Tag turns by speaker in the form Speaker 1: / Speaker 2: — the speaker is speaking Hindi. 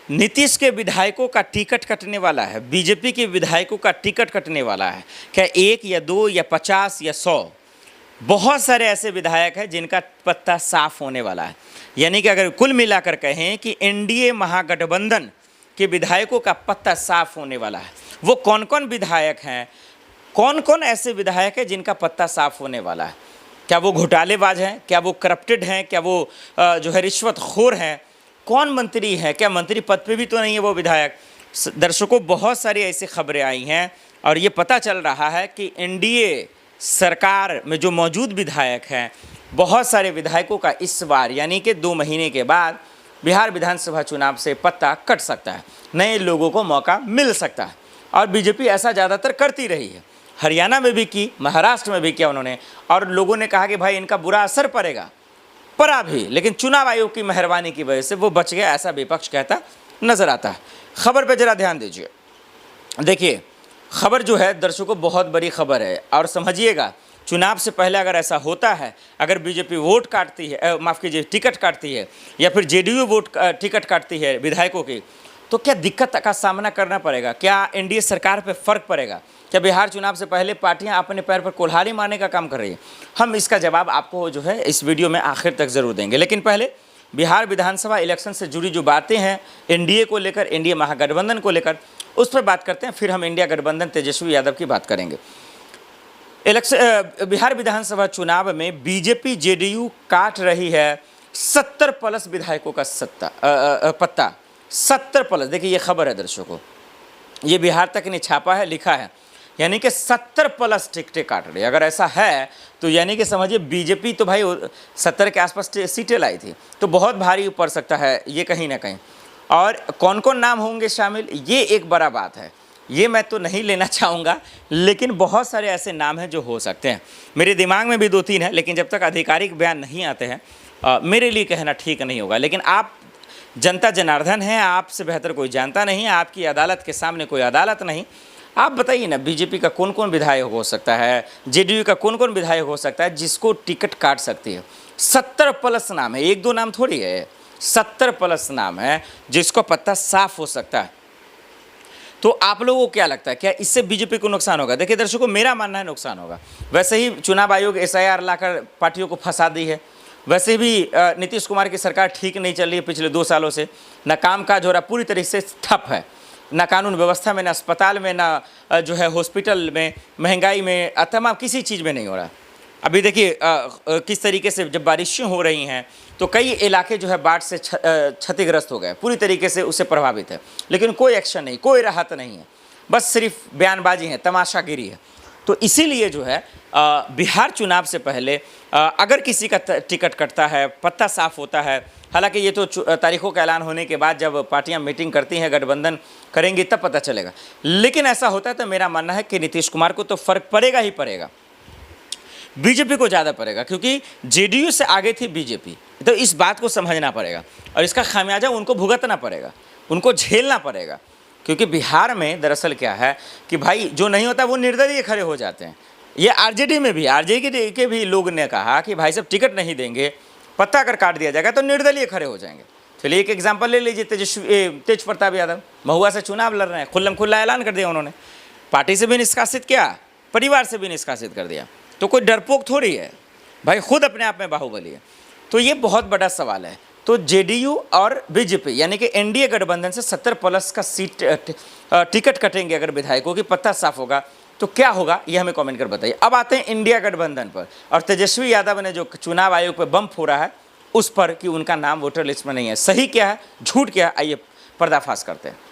Speaker 1: नीतीश के विधायकों का टिकट कटने वाला है, बीजेपी के विधायकों का टिकट कटने वाला है। क्या 1 या 2 या 50 या 100? बहुत सारे ऐसे विधायक हैं जिनका पत्ता साफ होने वाला है। यानी कि अगर कुल मिलाकर कहें कि एनडीए महागठबंधन के विधायकों का पत्ता साफ होने वाला है। वो कौन कौन विधायक हैं, कौन कौन ऐसे विधायक हैं जिनका पत्ता साफ होने वाला है? क्या वो घोटालेबाज हैं? क्या वो करप्टेड हैं? क्या वो जो है रिश्वतखोर हैं? कौन मंत्री है? क्या मंत्री पद पे भी तो नहीं है वो विधायक? दर्शकों, बहुत सारी ऐसी खबरें आई हैं और ये पता चल रहा है कि एनडीए सरकार में जो मौजूद विधायक हैं, बहुत सारे विधायकों का इस बार यानी कि 2 महीने के बाद बिहार विधानसभा चुनाव से पत्ता कट सकता है, नए लोगों को मौका मिल सकता है। और बीजेपी ऐसा ज़्यादातर करती रही है, हरियाणा में भी की, महाराष्ट्र में भी किया उन्होंने, और लोगों ने कहा कि भाई इनका बुरा असर पड़ेगा, पड़ा भी, लेकिन चुनाव आयोग की मेहरबानी की वजह से वो बच गया, ऐसा विपक्ष कहता नजर आता है। खबर पे जरा ध्यान दीजिए। देखिए, खबर जो है दर्शकों बहुत बड़ी खबर है और समझिएगा, चुनाव से पहले अगर ऐसा होता है, अगर बीजेपी वोट काटती है, माफ़ कीजिए टिकट काटती है, या फिर जेडीयू टिकट काटती है विधायकों की, तो क्या दिक्कत का सामना करना पड़ेगा? क्या एनडीए सरकार पे फर्क पड़ेगा? क्या बिहार चुनाव से पहले पार्टियां अपने पैर पर कुल्हाड़ी मारने का काम कर रही है? हम इसका जवाब आपको जो है इस वीडियो में आखिर तक ज़रूर देंगे, लेकिन पहले बिहार विधानसभा इलेक्शन से जुड़ी जो बातें हैं एनडीए को लेकर, एनडीए महागठबंधन को लेकर, उस पर बात करते हैं। फिर हम इंडिया गठबंधन तेजस्वी यादव की बात करेंगे। बिहार विधानसभा चुनाव में बीजेपी जेडीयू काट रही है 70 प्लस विधायकों का पत्ता। 70 प्लस, देखिए ये खबर है दर्शकों, ये बिहार तक ने छापा है, लिखा है, यानी कि 70 प्लस टिकटें काट रही है। अगर ऐसा है तो यानी कि समझिए बीजेपी तो भाई 70 के आसपास सीटें लाई थी, तो बहुत भारी पड़ सकता है ये कहीं ना कहीं। और कौन कौन नाम होंगे शामिल, ये एक बड़ा बात है, ये मैं तो नहीं लेना चाहूँगा, लेकिन बहुत सारे ऐसे नाम हैं जो हो सकते हैं। मेरे दिमाग में भी 2-3 हैं, लेकिन जब तक आधिकारिक बयान नहीं आते हैं मेरे लिए कहना ठीक नहीं होगा। लेकिन आप जनता जनार्दन हैं, आपसे बेहतर कोई जानता नहीं है, आपकी अदालत के सामने कोई अदालत नहीं। आप बताइए ना, बीजेपी का कौन कौन विधायक हो सकता है, जेडीयू का कौन कौन विधायक हो सकता है जिसको टिकट काट सकती है? 70 प्लस नाम है, 1-2 नाम थोड़ी है, 70 प्लस नाम है जिसको पत्ता साफ हो सकता है। तो आप लोगों को क्या लगता है, क्या इससे बीजेपी को नुकसान होगा? देखिए दर्शकों, मेरा मानना है नुकसान होगा। वैसे ही चुनाव आयोग एसआईआर लाकर पार्टियों को फंसा दी है, वैसे भी नीतीश कुमार की सरकार ठीक नहीं चल रही है पिछले 2 सालों से, ना कामकाज हो रहा, पूरी तरीके से ठप है, ना कानून व्यवस्था में, ना अस्पताल में, ना जो है हॉस्पिटल में, महंगाई में, तमाम किसी चीज़ में नहीं हो रहा। अभी देखिए किस तरीके से जब बारिशें हो रही हैं तो कई इलाके जो है बाढ़ से क्षतिग्रस्त हो गए, पूरी तरीके से उससे प्रभावित है, लेकिन कोई एक्शन नहीं, कोई राहत नहीं है, बस सिर्फ बयानबाजी है, तमाशागिरी है। तो इसीलिए जो है बिहार चुनाव से पहले अगर किसी का टिकट कटता है, पत्ता साफ होता है, हालांकि ये तो तारीखों का ऐलान होने के बाद जब पार्टियां मीटिंग करती हैं, गठबंधन करेंगी, तब पता चलेगा। लेकिन ऐसा होता है तो मेरा मानना है कि नीतीश कुमार को तो फर्क पड़ेगा ही पड़ेगा, बीजेपी को ज़्यादा पड़ेगा, क्योंकि जेडीयू से आगे थी बीजेपी। तो इस बात को समझना पड़ेगा और इसका खामियाजा उनको भुगतना पड़ेगा, उनको झेलना पड़ेगा। क्योंकि बिहार में दरअसल क्या है कि भाई जो नहीं होता वो निर्दलीय खड़े हो जाते हैं। ये आरजेडी में भी, आरजेडी के भी लोग ने कहा कि भाई साहब टिकट नहीं देंगे, पत्ता अगर काट दिया जाएगा तो निर्दलीय खड़े हो जाएंगे। चलिए एक एग्जाम्पल ले लीजिए, तेज प्रताप यादव महुआ से चुनाव लड़ रहे हैं, खुल्लम खुल्ला ऐलान कर दिया उन्होंने, पार्टी से भी निष्कासित किया, परिवार से भी निष्कासित कर दिया। तो कोई डरपोक थोड़ी है भाई, खुद अपने आप में बाहुबली है। तो ये बहुत बड़ा सवाल है। तो जेडीयू और बीजेपी यानी कि एनडीए गठबंधन से 70 प्लस का टिकट कटेंगे अगर विधायकों की, पत्ता साफ होगा तो क्या होगा, ये हमें कमेंट कर बताइए। अब आते हैं इंडिया गठबंधन पर और तेजस्वी यादव ने जो चुनाव आयोग पर बम फोड़ा है उस पर कि उनका नाम वोटर लिस्ट में नहीं है। सही क्या है, झूठ क्या है, आइए पर्दाफाश करते हैं।